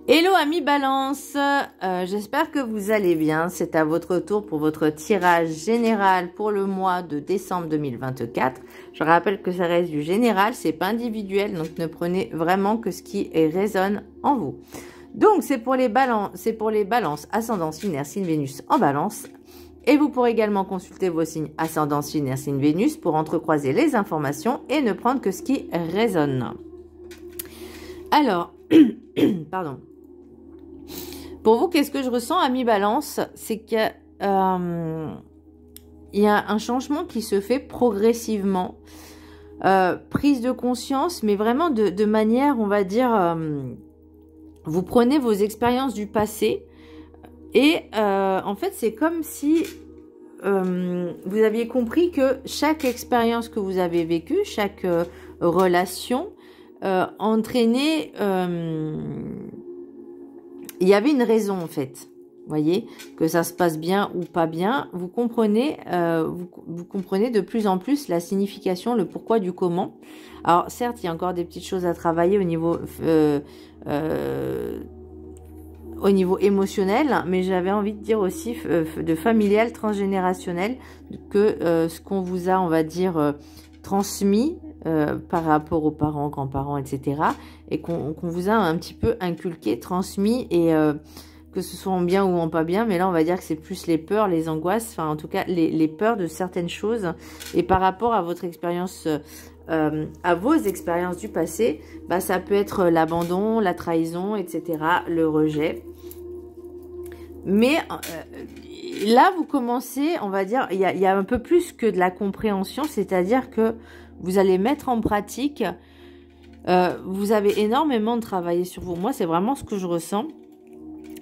Hello amis Balance, j'espère que vous allez bien. C'est à votre tour pour votre tirage général pour le mois de décembre 2024. Je rappelle que ça reste du général, c'est pas individuel, donc ne prenez vraiment que ce qui résonne en vous. Donc c'est pour les balances ascendant signe, signe Vénus en balance. Et vous pourrez également consulter vos signes ascendant signe, signe Vénus pour entrecroiser les informations et ne prendre que ce qui résonne. Alors, pardon. Pour vous, qu'est-ce que je ressens, amis Balance? C'est qu'il y a un changement qui se fait progressivement. Prise de conscience, mais vraiment de manière, on va dire, vous prenez vos expériences du passé et en fait, c'est comme si vous aviez compris que chaque expérience que vous avez vécue, chaque relation entraînait... il y avait une raison en fait, voyez, que ça se passe bien ou pas bien, vous comprenez de plus en plus la signification, le pourquoi du comment. Alors certes, il y a encore des petites choses à travailler au niveau émotionnel, mais j'avais envie de dire aussi de familial, transgénérationnel, que ce qu'on vous a, on va dire, transmis par rapport aux parents, grands-parents, etc. et qu'on vous a un petit peu inculqué, transmis, et que ce soit en bien ou en pas bien, mais là on va dire que c'est plus les peurs, les angoisses, enfin en tout cas les peurs de certaines choses, et par rapport à votre expérience, à vos expériences du passé, bah, ça peut être l'abandon, la trahison, etc., le rejet. Mais là vous commencez, on va dire, il y a un peu plus que de la compréhension, c'est-à-dire que vous allez mettre en pratique, vous avez énormément de travailler sur vous. Moi, c'est vraiment ce que je ressens,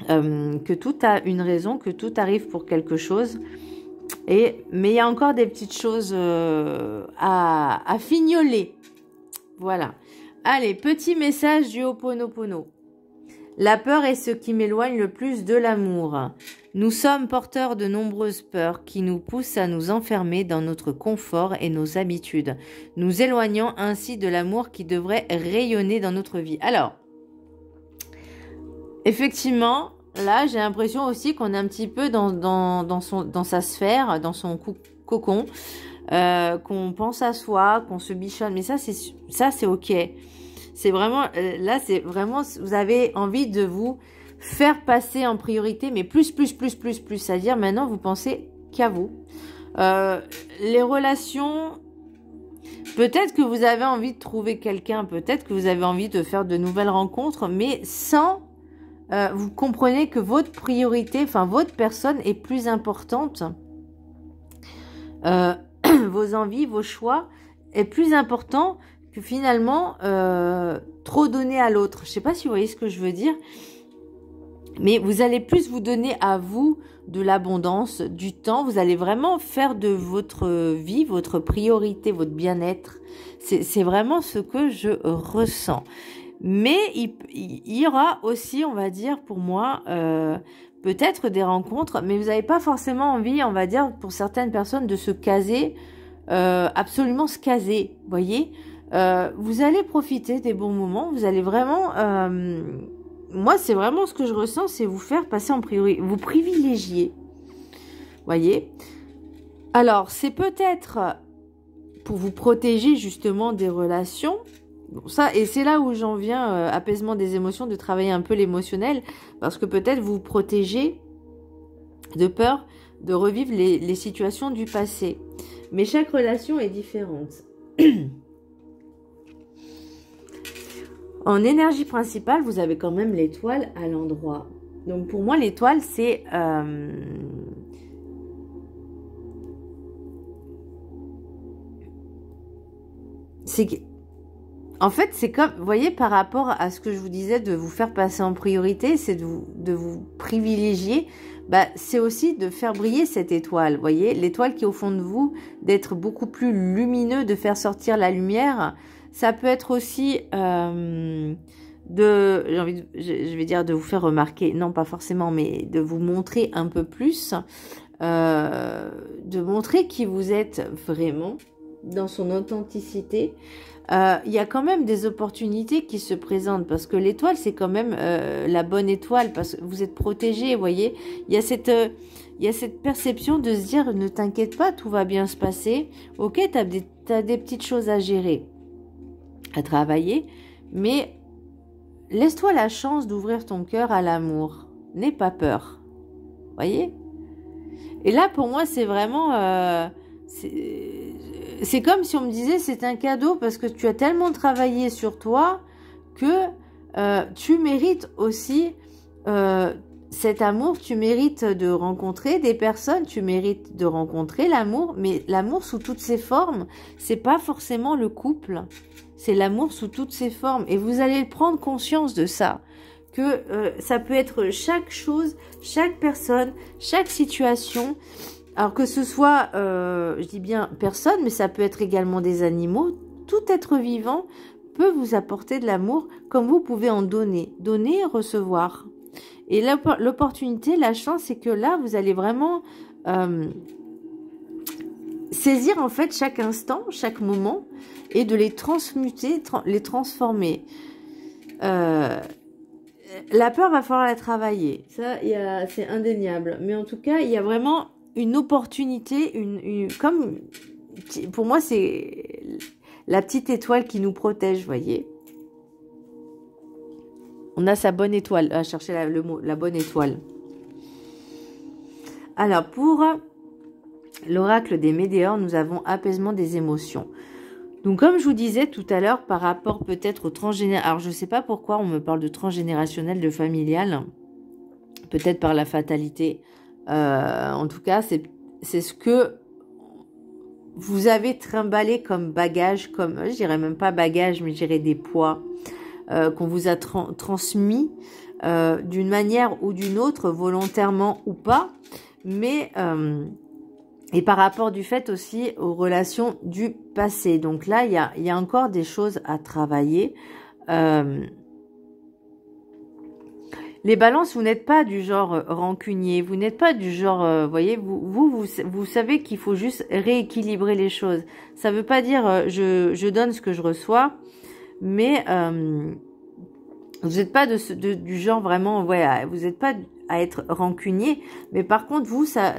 que tout a une raison, que tout arrive pour quelque chose. Mais il y a encore des petites choses à fignoler. Voilà. Allez, petit message du Ho'oponopono. La peur est ce qui m'éloigne le plus de l'amour. Nous sommes porteurs de nombreuses peurs qui nous poussent à nous enfermer dans notre confort et nos habitudes, nous éloignant ainsi de l'amour qui devrait rayonner dans notre vie. Alors, effectivement, là, j'ai l'impression aussi qu'on est un petit peu dans sa sphère, dans son cocon, qu'on pense à soi, qu'on se bichonne. Mais ça, c'est ok. C'est vraiment, là, c'est vraiment, vous avez envie de vous faire passer en priorité, mais plus. C'est-à-dire, maintenant, vous pensez qu'à vous. Les relations, peut-être que vous avez envie de trouver quelqu'un, peut-être que vous avez envie de faire de nouvelles rencontres, mais sans, vous comprenez que votre priorité, enfin, votre personne est plus importante. Vos envies, vos choix est plus important que finalement trop donner à l'autre. Je ne sais pas si vous voyez ce que je veux dire, mais vous allez plus vous donner à vous de l'abondance, du temps. Vous allez vraiment faire de votre vie, votre priorité, votre bien-être. C'est vraiment ce que je ressens. Mais il y aura aussi, on va dire, pour moi, peut-être des rencontres, mais vous n'avez pas forcément envie, on va dire, pour certaines personnes, de se caser, absolument se caser, voyez. Vous allez profiter des bons moments, vous allez vraiment... moi, c'est vraiment ce que je ressens, c'est vous faire passer en priorité, vous privilégier, voyez. Alors, c'est peut-être pour vous protéger justement des relations, bon, ça, et c'est là où j'en viens, apaisement des émotions, de travailler un peu l'émotionnel, parce que peut-être vous protégez de peur de revivre les situations du passé. Mais chaque relation est différente. En énergie principale, vous avez quand même l'étoile à l'endroit. Donc pour moi, l'étoile, c'est... en fait, c'est comme... Vous voyez, par rapport à ce que je vous disais de vous faire passer en priorité, c'est de vous privilégier. Bah, c'est aussi de faire briller cette étoile. Vous voyez, l'étoile qui est au fond de vous, d'être beaucoup plus lumineux, de faire sortir la lumière. Ça peut être aussi je vais dire de vous faire remarquer, non pas forcément, mais de vous montrer un peu plus, de montrer qui vous êtes vraiment dans son authenticité, il y a quand même des opportunités qui se présentent parce que l'étoile, c'est quand même la bonne étoile parce que vous êtes protégé, vous voyez. Il y a cette perception de se dire, ne t'inquiète pas, tout va bien se passer. Ok, t'as des petites choses à gérer, à travailler, mais laisse-toi la chance d'ouvrir ton cœur à l'amour. N'aie pas peur, voyez. Et là, pour moi, c'est vraiment... c'est comme si on me disait c'est un cadeau parce que tu as tellement travaillé sur toi que tu mérites aussi cet amour, tu mérites de rencontrer des personnes, tu mérites de rencontrer l'amour, mais l'amour sous toutes ses formes, c'est pas forcément le couple, c'est l'amour sous toutes ses formes et vous allez prendre conscience de ça, que ça peut être chaque chose, chaque personne, chaque situation. Alors que ce soit, je dis bien personne, mais ça peut être également des animaux. Tout être vivant peut vous apporter de l'amour comme vous pouvez en donner. Donner et recevoir. Et l'opportunité, la chance, c'est que là, vous allez vraiment saisir en fait chaque instant, chaque moment et de les transmuter, les transformer. La peur, va falloir la travailler. Ça, c'est indéniable. Mais en tout cas, il y a vraiment... une opportunité, comme pour moi c'est la petite étoile qui nous protège, voyez. On a sa bonne étoile, à chercher le mot, la bonne étoile. Alors pour l'oracle des météores, nous avons apaisement des émotions. Donc comme je vous disais tout à l'heure, par rapport peut-être au transgénérationnel, alors je ne sais pas pourquoi on me parle de transgénérationnel, de familial, peut-être par la fatalité. En tout cas, c'est ce que vous avez trimballé comme bagage, comme, je dirais même pas bagage, mais je dirais des poids qu'on vous a transmis d'une manière ou d'une autre, volontairement ou pas, mais et par rapport du fait aussi aux relations du passé. Donc là, il y a encore des choses à travailler. Les balances, vous n'êtes pas du genre rancunier, vous n'êtes pas du genre, voyez, vous savez qu'il faut juste rééquilibrer les choses. Ça veut pas dire je donne ce que je reçois, mais vous n'êtes pas du genre vraiment, ouais, vous n'êtes pas à être rancunier, mais par contre, vous, ça,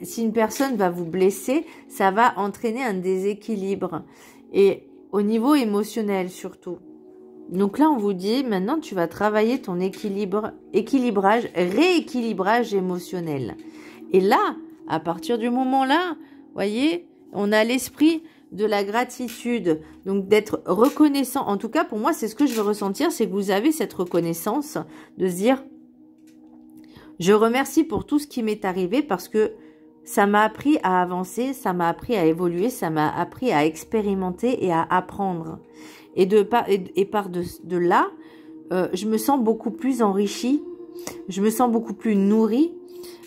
si une personne va vous blesser, ça va entraîner un déséquilibre. Et au niveau émotionnel surtout. Donc là, on vous dit, maintenant, tu vas travailler ton équilibrage, rééquilibrage émotionnel. Et là, à partir du moment-là, voyez, on a l'esprit de la gratitude. Donc, d'être reconnaissant. En tout cas, pour moi, c'est ce que je veux ressentir, c'est que vous avez cette reconnaissance de se dire, je remercie pour tout ce qui m'est arrivé parce que ça m'a appris à avancer, ça m'a appris à évoluer, ça m'a appris à expérimenter et à apprendre. Et par de là, je me sens beaucoup plus enrichie, je me sens beaucoup plus nourrie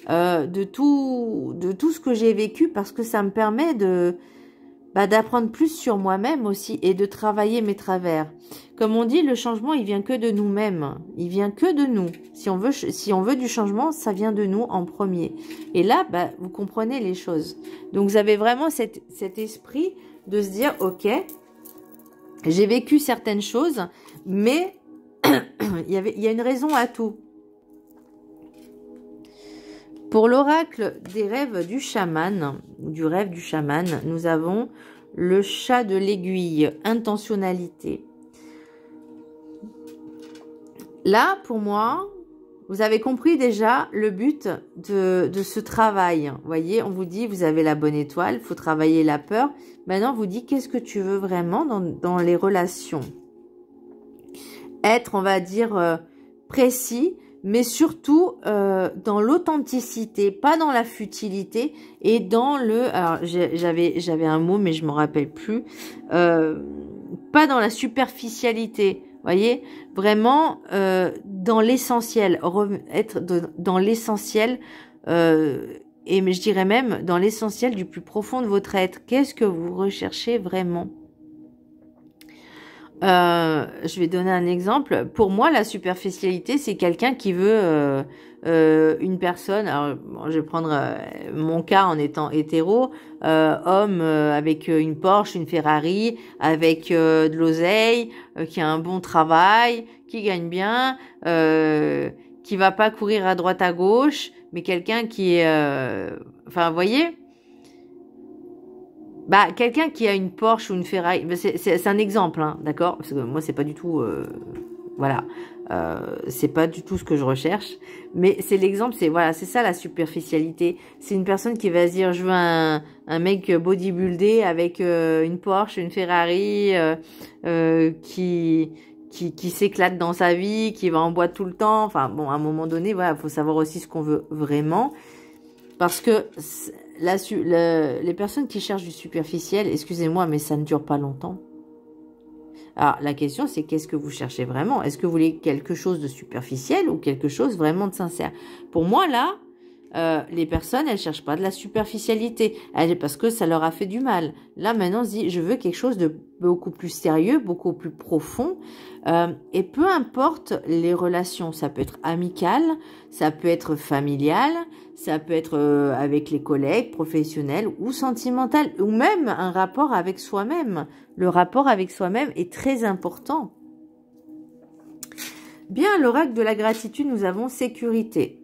de tout ce que j'ai vécu parce que ça me permet d'apprendre plus sur moi-même aussi et de travailler mes travers. Comme on dit, le changement, il vient que de nous-mêmes, il vient que de nous. Si on veut du changement, ça vient de nous en premier. Et là, vous comprenez les choses. Donc, vous avez vraiment cet esprit de se dire, ok, j'ai vécu certaines choses, mais il y a une raison à tout. Pour l'oracle des rêves du chaman, du rêve du chaman, nous avons le chat de l'aiguille, intentionnalité. Là, pour moi, vous avez compris déjà le but de ce travail. Vous voyez, on vous dit, vous avez la bonne étoile, il faut travailler la peur. Maintenant, on vous dit, qu'est-ce que tu veux vraiment dans les relations? Être, on va dire, précis, mais surtout dans l'authenticité, pas dans la futilité et dans le... Alors, j'avais un mot, mais je me rappelle plus. Pas dans la superficialité. Voyez, vraiment dans l'essentiel, être dans l'essentiel, et je dirais même dans l'essentiel du plus profond de votre être. Qu'est-ce que vous recherchez vraiment? Je vais donner un exemple. Pour moi, la superficialité, c'est quelqu'un qui veut une personne. Alors, bon, je vais prendre mon cas en étant hétéro, homme avec une Porsche, une Ferrari, avec de l'oseille, qui a un bon travail, qui gagne bien, qui va pas courir à droite à gauche, mais quelqu'un qui est, enfin, vous voyez. Bah, quelqu'un qui a une Porsche ou une Ferrari, bah, c'est un exemple, hein, d'accord? Parce que moi, c'est pas du tout, voilà, c'est pas du tout ce que je recherche. Mais c'est l'exemple, c'est voilà, c'est ça la superficialité. C'est une personne qui va se dire, je veux un mec bodybuildé avec une Porsche, une Ferrari, qui s'éclate dans sa vie, qui va en boîte tout le temps. Enfin, bon, à un moment donné, voilà, faut savoir aussi ce qu'on veut vraiment. Parce que les personnes qui cherchent du superficiel, excusez-moi, mais ça ne dure pas longtemps. Alors, la question, c'est qu'est-ce que vous cherchez vraiment? Est-ce que vous voulez quelque chose de superficiel ou quelque chose vraiment de sincère? Pour moi, là, les personnes, elles cherchent pas de la superficialité, parce que ça leur a fait du mal. Là, maintenant, on se dit, je veux quelque chose de beaucoup plus sérieux, beaucoup plus profond. Et peu importe les relations, ça peut être amical, ça peut être familial, ça peut être avec les collègues, professionnels ou sentimental, ou même un rapport avec soi-même. Le rapport avec soi-même est très important. Bien, l'oracle de la gratitude, nous avons sécurité.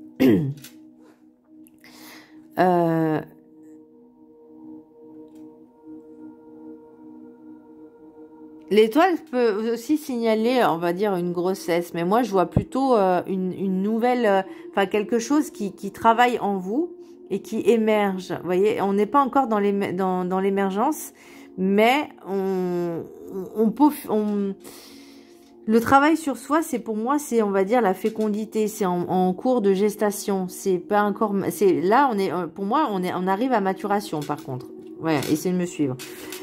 L'étoile peut aussi signaler, on va dire, une grossesse, mais moi je vois plutôt une nouvelle, enfin quelque chose qui travaille en vous et qui émerge. Vous voyez, on n'est pas encore dans l'émergence, mais le travail sur soi, c'est pour moi, c'est on va dire la fécondité, c'est en cours de gestation. C'est pas encore, c'est là on est, pour moi on arrive à maturation par contre. Ouais, essayez de me suivre.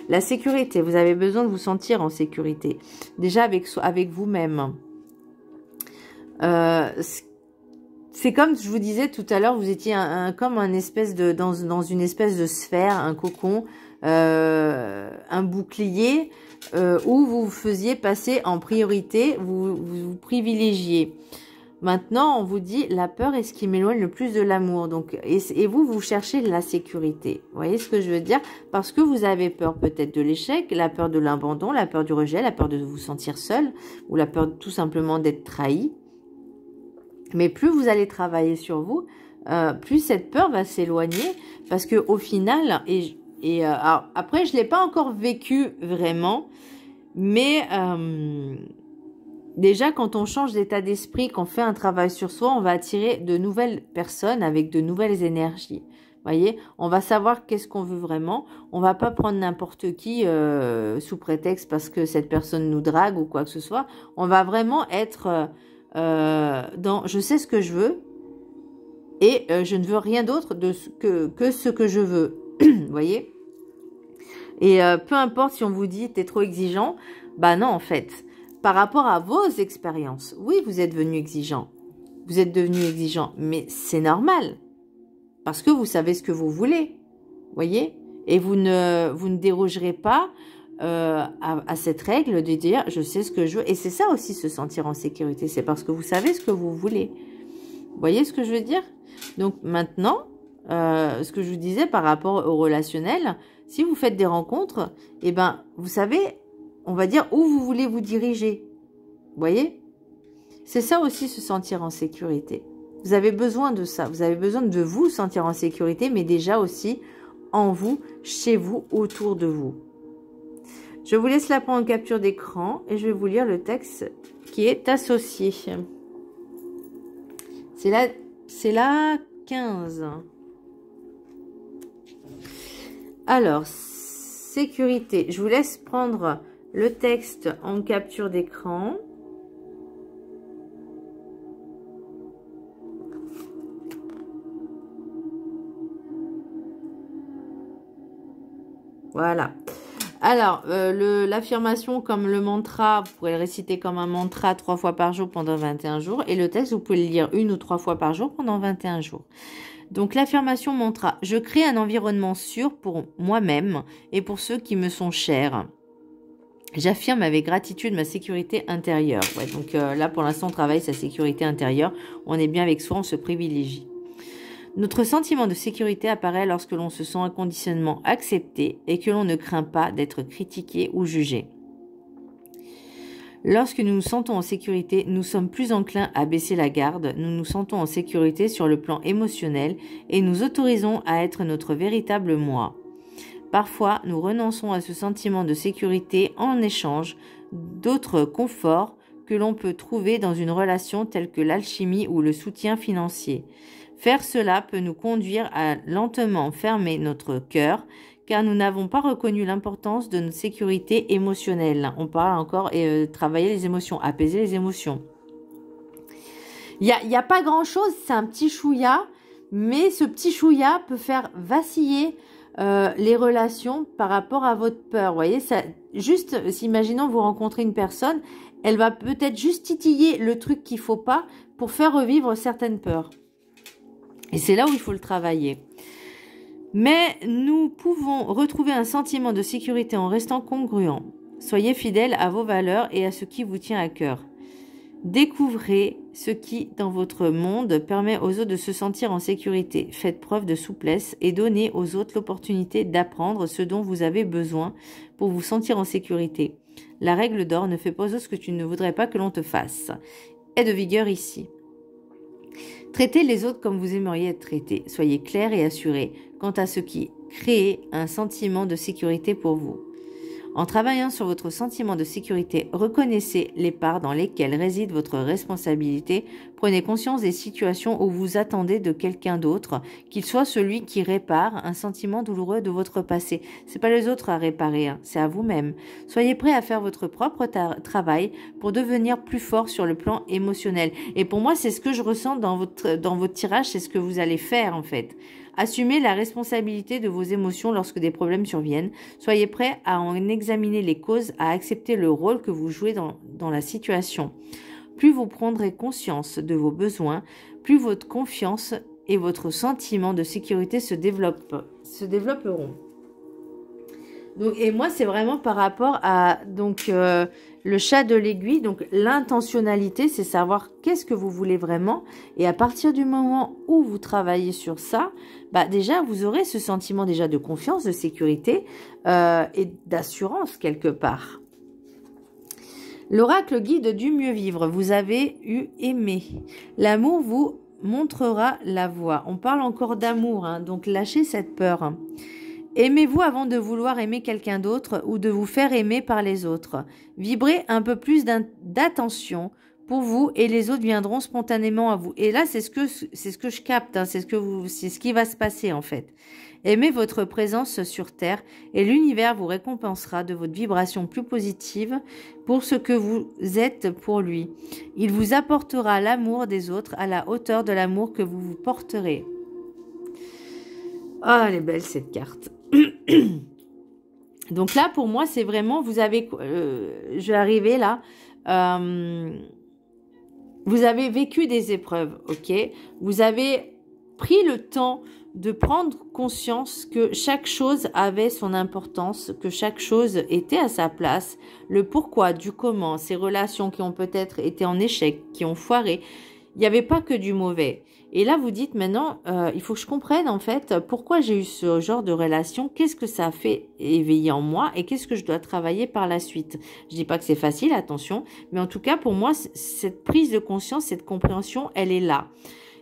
La sécurité, vous avez besoin de vous sentir en sécurité. Déjà avec vous-même. C'est comme je vous disais tout à l'heure, vous étiez comme un espèce de dans une espèce de sphère, un cocon, un bouclier où vous faisiez passer en priorité, vous privilégiez. Maintenant, on vous dit, la peur est ce qui m'éloigne le plus de l'amour. Donc, et vous cherchez la sécurité. Vous voyez ce que je veux dire? Parce que vous avez peur peut-être de l'échec, la peur de l'abandon, la peur du rejet, la peur de vous sentir seul, ou la peur tout simplement d'être trahi. Mais plus vous allez travailler sur vous, plus cette peur va s'éloigner. Parce que au final, alors, après, je l'ai pas encore vécu vraiment, mais... déjà, quand on change d'état d'esprit, qu'on fait un travail sur soi, on va attirer de nouvelles personnes avec de nouvelles énergies. Voyez, on va savoir qu'est-ce qu'on veut vraiment. On va pas prendre n'importe qui sous prétexte parce que cette personne nous drague ou quoi que ce soit. On va vraiment être dans je sais ce que je veux et je ne veux rien d'autre que ce que je veux. Voyez. Et peu importe si on vous dit t'es trop exigeant, bah non en fait. Par rapport à vos expériences, oui, vous êtes devenu exigeant. Vous êtes devenu exigeant, mais c'est normal. Parce que vous savez ce que vous voulez. Voyez? Et vous ne dérogerez pas à cette règle de dire je sais ce que je veux. Et c'est ça aussi se sentir en sécurité. C'est parce que vous savez ce que vous voulez. Vous voyez ce que je veux dire? Donc maintenant, ce que je vous disais par rapport au relationnel, si vous faites des rencontres, eh ben, vous savez... on va dire où vous voulez vous diriger. Vous voyez? C'est ça aussi se sentir en sécurité. Vous avez besoin de ça. Vous avez besoin de vous sentir en sécurité, mais déjà aussi en vous, chez vous, autour de vous. Je vous laisse la prendre en capture d'écran et je vais vous lire le texte qui est associé. C'est la 15. Alors, sécurité. Je vous laisse prendre... le texte en capture d'écran. Voilà. Alors, l'affirmation comme le mantra, vous pourrez le réciter comme un mantra 3 fois par jour pendant 21 jours. Et le texte, vous pouvez le lire 1 ou 3 fois par jour pendant 21 jours. Donc, l'affirmation mantra. Je crée un environnement sûr pour moi-même et pour ceux qui me sont chers. J'affirme avec gratitude ma sécurité intérieure. Ouais, donc là, pour l'instant, on travaille sa sécurité intérieure. On est bien avec soi, on se privilégie. Notre sentiment de sécurité apparaît lorsque l'on se sent inconditionnellement accepté et que l'on ne craint pas d'être critiqué ou jugé. Lorsque nous nous sentons en sécurité, nous sommes plus enclins à baisser la garde, nous nous sentons en sécurité sur le plan émotionnel et nous autorisons à être notre véritable moi. Parfois, nous renonçons à ce sentiment de sécurité en échange d'autres conforts que l'on peut trouver dans une relation telle que l'alchimie ou le soutien financier. Faire cela peut nous conduire à lentement fermer notre cœur, car nous n'avons pas reconnu l'importance de notre sécurité émotionnelle. On parle encore et travailler les émotions, apaiser les émotions. Il y a pas grand-chose, c'est un petit chouïa, mais ce petit chouïa peut faire vaciller les relations par rapport à votre peur. Vous voyez, ça, juste, imaginons vous rencontrez une personne, elle va peut-être juste titiller le truc qu'il faut pas pour faire revivre certaines peurs. Et c'est là où il faut le travailler. Mais nous pouvons retrouver un sentiment de sécurité en restant congruent. Soyez fidèles à vos valeurs et à ce qui vous tient à cœur. Découvrez ce qui, dans votre monde, permet aux autres de se sentir en sécurité. Faites preuve de souplesse et donnez aux autres l'opportunité d'apprendre ce dont vous avez besoin pour vous sentir en sécurité. La règle d'or, ne fais pas aux autres ce que tu ne voudrais pas que l'on te fasse, est de vigueur ici. Traitez les autres comme vous aimeriez être traités. Soyez clair et assuré quant à ce qui crée un sentiment de sécurité pour vous. En travaillant sur votre sentiment de sécurité, reconnaissez les parts dans lesquelles réside votre responsabilité. Prenez conscience des situations où vous attendez de quelqu'un d'autre, qu'il soit celui qui répare un sentiment douloureux de votre passé. C'est pas les autres à réparer, hein, c'est à vous-même. Soyez prêt à faire votre propre travail pour devenir plus fort sur le plan émotionnel. Et pour moi, c'est ce que je ressens dans votre tirage, c'est ce que vous allez faire en fait. Assumez la responsabilité de vos émotions lorsque des problèmes surviennent. Soyez prêt à en examiner les causes, à accepter le rôle que vous jouez dans la situation. Plus vous prendrez conscience de vos besoins, plus votre confiance et votre sentiment de sécurité se développeront. Donc, et moi, c'est vraiment par rapport à le chat de l'aiguille. Donc, l'intentionnalité, c'est savoir qu'est-ce que vous voulez vraiment. Et à partir du moment où vous travaillez sur ça, déjà, vous aurez ce sentiment déjà de confiance, de sécurité et d'assurance quelque part. L'oracle guide du mieux vivre. Vous avez eu aimé. L'amour vous montrera la voie. On parle encore d'amour, hein, donc lâchez cette peur. Hein. Aimez-vous avant de vouloir aimer quelqu'un d'autre ou de vous faire aimer par les autres. Vibrez un peu plus d'attention pour vous et les autres viendront spontanément à vous. Et là, c'est ce que je capte, hein, c'est ce qui va se passer en fait. Aimez votre présence sur Terre et l'univers vous récompensera de votre vibration plus positive pour ce que vous êtes pour lui. Il vous apportera l'amour des autres à la hauteur de l'amour que vous vous porterez. Ah, elle est belle cette carte. Donc là, pour moi, c'est vraiment, vous avez, je vais arriver là, vous avez vécu des épreuves, ok? Vous avez pris le temps de prendre conscience que chaque chose avait son importance, que chaque chose était à sa place, le pourquoi, du comment, ces relations qui ont peut-être été en échec, qui ont foiré, il n'y avait pas que du mauvais. Et là, vous dites maintenant, il faut que je comprenne en fait pourquoi j'ai eu ce genre de relation, qu'est-ce que ça a fait éveiller en moi et qu'est-ce que je dois travailler par la suite. Je dis pas que c'est facile, attention, mais en tout cas pour moi, cette prise de conscience, cette compréhension, elle est là.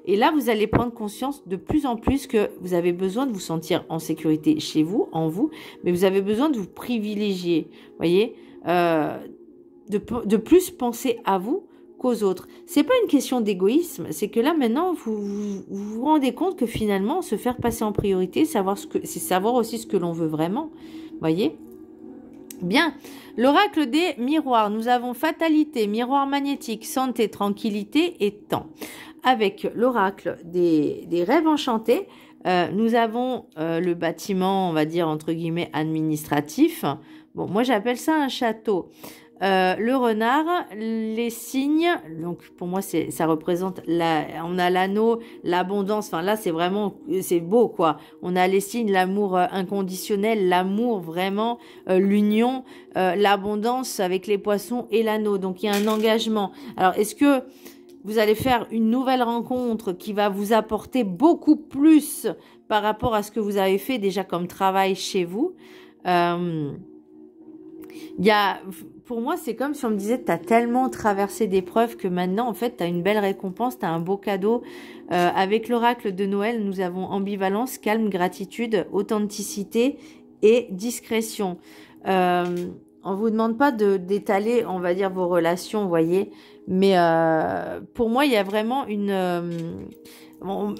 Et là, vous allez prendre conscience de plus en plus que vous avez besoin de vous sentir en sécurité chez vous, en vous, mais vous avez besoin de vous privilégier, voyez, de plus penser à vous qu'aux autres. C'est pas une question d'égoïsme, c'est que là maintenant vous rendez compte que finalement se faire passer en priorité, c'est savoir aussi ce que l'on veut vraiment, voyez. Bien, l'oracle des miroirs, nous avons fatalité, miroir magnétique, santé, tranquillité et temps. Avec l'oracle des rêves enchantés, nous avons le bâtiment, on va dire entre guillemets administratif. Bon, moi j'appelle ça un château. le renard, les signes, donc pour moi ça représente on a l'anneau, l'abondance, enfin là c'est vraiment, c'est beau quoi. On a les signes, l'amour inconditionnel, l'amour vraiment, l'union, l'abondance avec les poissons et l'anneau. Donc il y a un engagement. Alors est-ce que vous allez faire une nouvelle rencontre qui va vous apporter beaucoup plus par rapport à ce que vous avez fait déjà comme travail chez vous? Pour moi, c'est comme si on me disait, tu as tellement traversé d'épreuves que maintenant, en fait, tu as une belle récompense, tu as un beau cadeau. Avec l'oracle de Noël, nous avons ambivalence, calme, gratitude, authenticité et discrétion. On vous demande pas d'étaler, on va dire, vos relations, vous voyez. Mais pour moi, il y a vraiment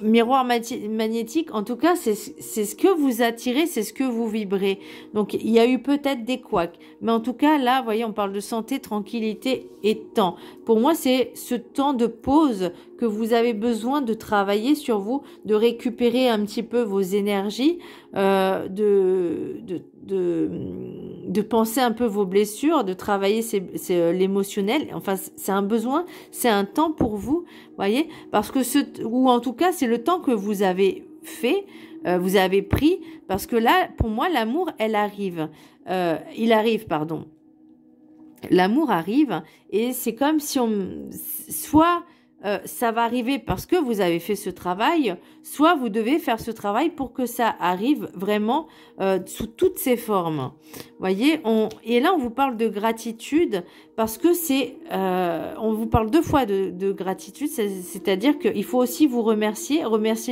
miroir magnétique, en tout cas, c'est ce que vous attirez, c'est ce que vous vibrez. Donc, il y a eu peut-être des couacs. Mais en tout cas, là, vous voyez, on parle de santé, tranquillité et temps. Pour moi, c'est ce temps de pause que vous avez besoin de travailler sur vous, de récupérer un petit peu vos énergies, de penser un peu vos blessures, de travailler l'émotionnel. Enfin, c'est un besoin, c'est un temps pour vous, voyez, parce que ou en tout cas, c'est le temps que vous avez fait, vous avez pris, parce que là, pour moi, l'amour, il arrive, pardon. L'amour arrive et c'est comme si soit ça va arriver parce que vous avez fait ce travail, soit vous devez faire ce travail pour que ça arrive vraiment sous toutes ses formes. Voyez, et là on vous parle de gratitude parce que on vous parle 2 fois de gratitude, c'est-à-dire qu'il faut aussi vous remercier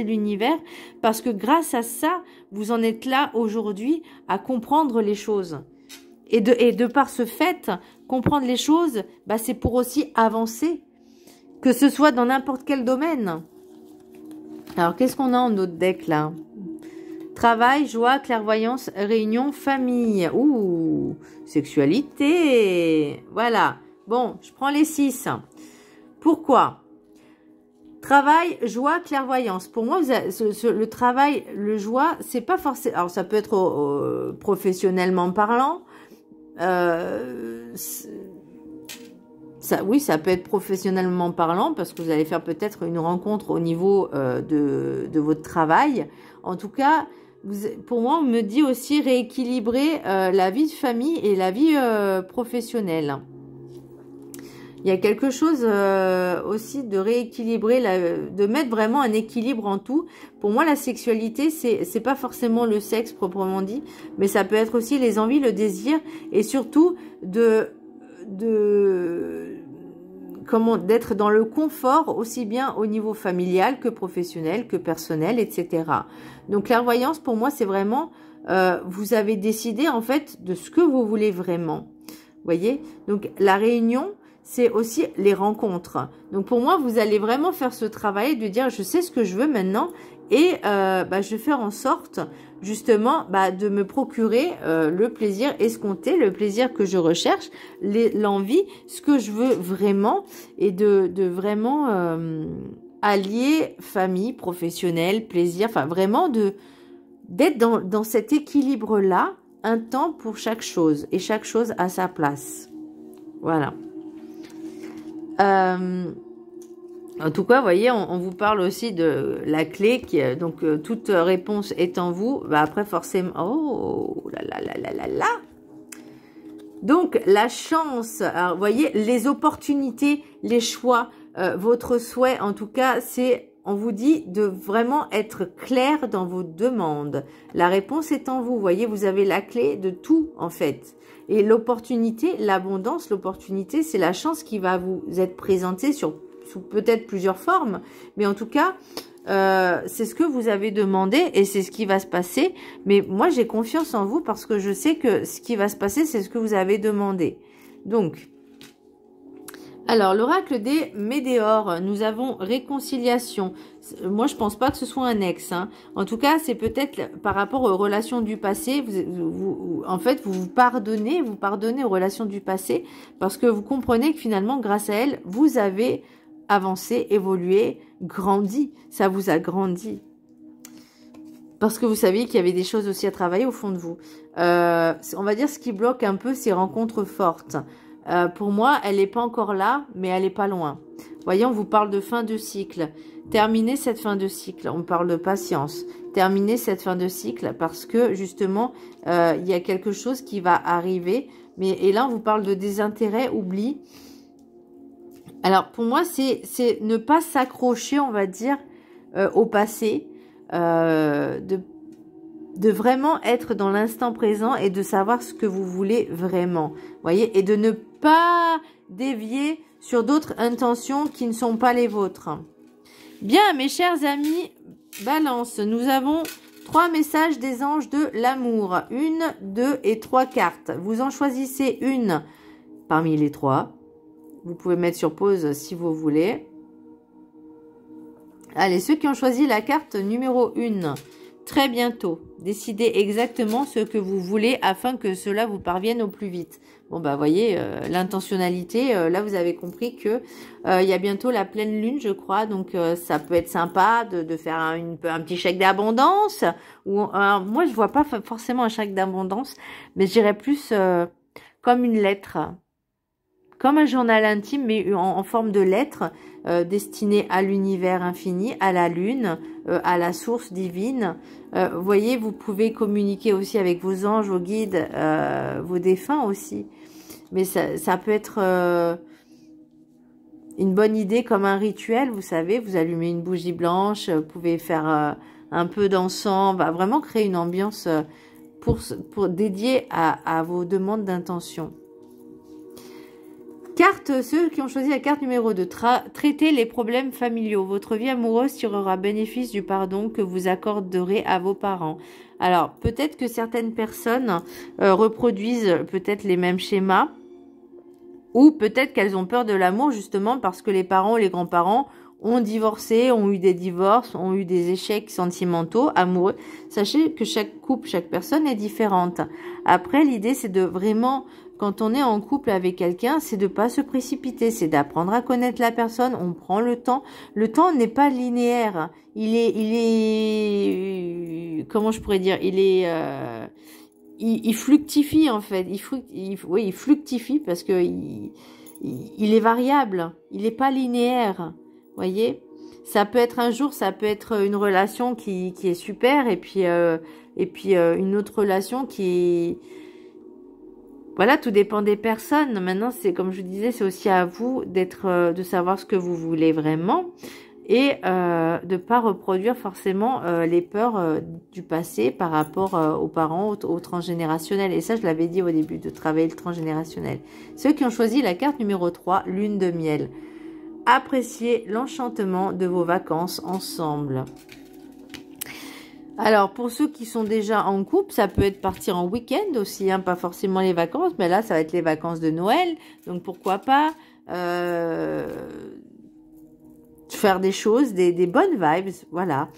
l'univers parce que grâce à ça, vous en êtes là aujourd'hui à comprendre les choses. Et de par ce fait, comprendre les choses, bah, c'est pour aussi avancer, que ce soit dans n'importe quel domaine. Alors, qu'est-ce qu'on a en notre deck, là? Travail, joie, clairvoyance, réunion, famille. Ouh, sexualité. Voilà. Bon, je prends les 6. Pourquoi? Travail, joie, clairvoyance. Pour moi, le travail, le joie, c'est pas forcément... Alors, ça peut être professionnellement parlant. Oui, ça peut être professionnellement parlant parce que vous allez faire peut-être une rencontre au niveau de votre travail. En tout cas, pour moi, on me dit aussi rééquilibrer la vie de famille et la vie professionnelle. Il y a quelque chose aussi de rééquilibrer, de mettre vraiment un équilibre en tout. Pour moi, la sexualité, c'est pas forcément le sexe proprement dit, mais ça peut être aussi les envies, le désir, et surtout d'être dans le confort aussi bien au niveau familial que professionnel, que personnel, etc. Donc, clairvoyance, pour moi, c'est vraiment, vous avez décidé en fait de ce que vous voulez vraiment. Vous voyez? Donc, la réunion, c'est aussi les rencontres. Donc, pour moi, vous allez vraiment faire ce travail de dire, je sais ce que je veux maintenant et je vais faire en sorte, justement, de me procurer le plaisir escompté, le plaisir que je recherche, l'envie, ce que je veux vraiment et de vraiment allier famille, professionnel, plaisir, enfin, vraiment d'être dans cet équilibre-là, un temps pour chaque chose et chaque chose à sa place. Voilà. En tout cas, vous voyez, on vous parle aussi de la clé, donc toute réponse est en vous. Après, forcément, oh là là là là là là. Donc, la chance, alors, vous voyez, les opportunités, les choix, votre souhait, en tout cas, on vous dit de vraiment être clair dans vos demandes. La réponse est en vous. Vous voyez, vous avez la clé de tout, en fait. Et l'opportunité, l'abondance, l'opportunité, c'est la chance qui va vous être présentée sous peut-être plusieurs formes. Mais en tout cas, c'est ce que vous avez demandé et c'est ce qui va se passer. Mais moi, j'ai confiance en vous parce que je sais que ce qui va se passer, c'est ce que vous avez demandé. Donc, alors, l'oracle des météores, nous avons réconciliation. Moi, je pense pas que ce soit un ex. Hein. En tout cas, c'est peut-être par rapport aux relations du passé. En fait, vous pardonnez aux relations du passé parce que vous comprenez que finalement, grâce à elles, vous avez avancé, évolué, grandi. Ça vous a grandi. Parce que vous saviez qu'il y avait des choses aussi à travailler au fond de vous. On va dire ce qui bloque un peu ces rencontres fortes. pour moi, elle n'est pas encore là, mais elle n'est pas loin. Voyez, on vous parle de fin de cycle. Terminez cette fin de cycle. On parle de patience. Terminez cette fin de cycle parce que justement, il y a quelque chose qui va arriver. Et là, on vous parle de désintérêt, oubli. Alors, pour moi, c'est ne pas s'accrocher, on va dire, au passé. De vraiment être dans l'instant présent et de savoir ce que vous voulez vraiment. Voyez, et de ne pas dévier sur d'autres intentions qui ne sont pas les vôtres. Bien, mes chers amis, Balance, nous avons 3 messages des anges de l'amour. 1, 2 et 3 cartes. Vous en choisissez une parmi les 3. Vous pouvez mettre sur pause si vous voulez. Allez, ceux qui ont choisi la carte numéro 1, très bientôt. Décidez exactement ce que vous voulez afin que cela vous parvienne au plus vite. Bon, bah, voyez, l'intentionnalité, là, vous avez compris que il y a bientôt la pleine lune, je crois. Donc, ça peut être sympa de faire un petit chèque d'abondance. Moi, je vois pas forcément un chèque d'abondance, mais je dirais plus comme une lettre. Comme un journal intime, mais en forme de lettre, destinée à l'univers infini, à la lune, à la source divine. Vous voyez, vous pouvez communiquer aussi avec vos anges, vos guides, vos défunts aussi. Mais ça peut être une bonne idée comme un rituel, vous savez. Vous allumez une bougie blanche, vous pouvez faire un peu d'encens, va vraiment créer une ambiance pour dédiée à vos demandes d'intention. Carte, ceux qui ont choisi la carte numéro 2, traiter les problèmes familiaux. Votre vie amoureuse tirera bénéfice du pardon que vous accorderez à vos parents. Alors, peut-être que certaines personnes reproduisent peut-être les mêmes schémas, ou peut-être qu'elles ont peur de l'amour justement parce que les parents ou les grands-parents ont divorcé, ont eu des divorces, ont eu des échecs sentimentaux, amoureux. Sachez que chaque couple, chaque personne est différente. Après, l'idée, c'est de vraiment... Quand on est en couple avec quelqu'un, c'est de pas se précipiter, c'est d'apprendre à connaître la personne, on prend le temps. Le temps n'est pas linéaire. Il est comment je pourrais dire, il fluctifie en fait. Il fluctifie parce que il est variable. Il n'est pas linéaire. Voyez? Ça peut être un jour, ça peut être une relation qui est super et puis une autre relation qui est... Voilà, tout dépend des personnes. Maintenant, c'est comme je disais, c'est aussi à vous de savoir ce que vous voulez vraiment et de pas reproduire forcément les peurs du passé par rapport aux parents, au transgénérationnel. Et ça, je l'avais dit au début, de travailler le transgénérationnel. Ceux qui ont choisi la carte numéro 3, lune de miel. Appréciez l'enchantement de vos vacances ensemble. Alors, pour ceux qui sont déjà en couple, ça peut être partir en week-end aussi, hein, pas forcément les vacances, mais là, ça va être les vacances de Noël. Donc, pourquoi pas faire des choses, des bonnes vibes, voilà.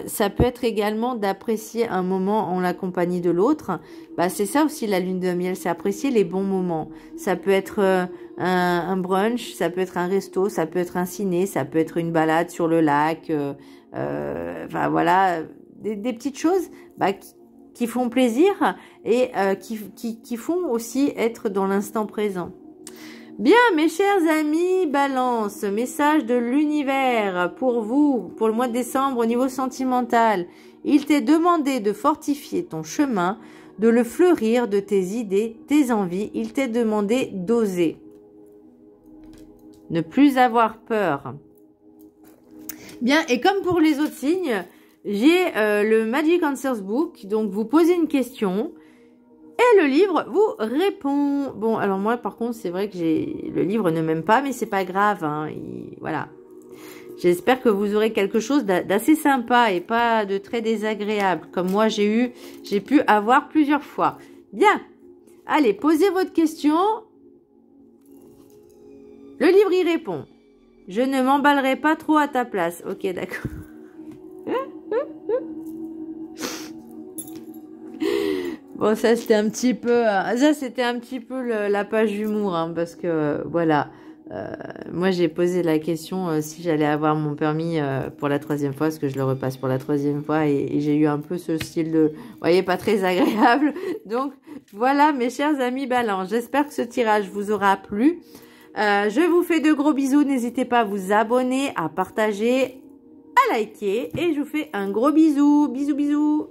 Ça peut être également d'apprécier un moment en la compagnie de l'autre. Bah, c'est ça aussi la lune de miel, c'est apprécier les bons moments. Ça peut être un brunch, ça peut être un resto, ça peut être un ciné, ça peut être une balade sur le lac, enfin voilà... Des petites choses qui font plaisir et qui font aussi être dans l'instant présent. Bien, mes chers amis, Balance, message de l'univers pour vous, pour le mois de décembre au niveau sentimental. Il t'est demandé de fortifier ton chemin, de le fleurir de tes idées, tes envies. Il t'est demandé d'oser. Ne plus avoir peur. Bien, et comme pour les autres signes... J'ai le Magic Answers Book, donc vous posez une question et le livre vous répond. Bon, alors moi par contre c'est vrai que le livre ne m'aime pas, mais c'est pas grave, hein, voilà. J'espère que vous aurez quelque chose d'assez sympa et pas de très désagréable, comme moi j'ai pu avoir plusieurs fois. Bien, allez, posez votre question. Le livre y répond. Je ne m'emballerai pas trop à ta place. Ok, d'accord. Bon, ça c'était un petit peu la page d'humour, hein, parce que voilà, moi, j'ai posé la question si j'allais avoir mon permis pour la 3e fois, parce que je le repasse pour la 3e fois, et j'ai eu un peu ce style de, vous voyez, pas très agréable. Donc, voilà, mes chers amis Balance, j'espère que ce tirage vous aura plu. Je vous fais de gros bisous, n'hésitez pas à vous abonner, à partager, à liker, et je vous fais un gros bisou, bisous, bisous.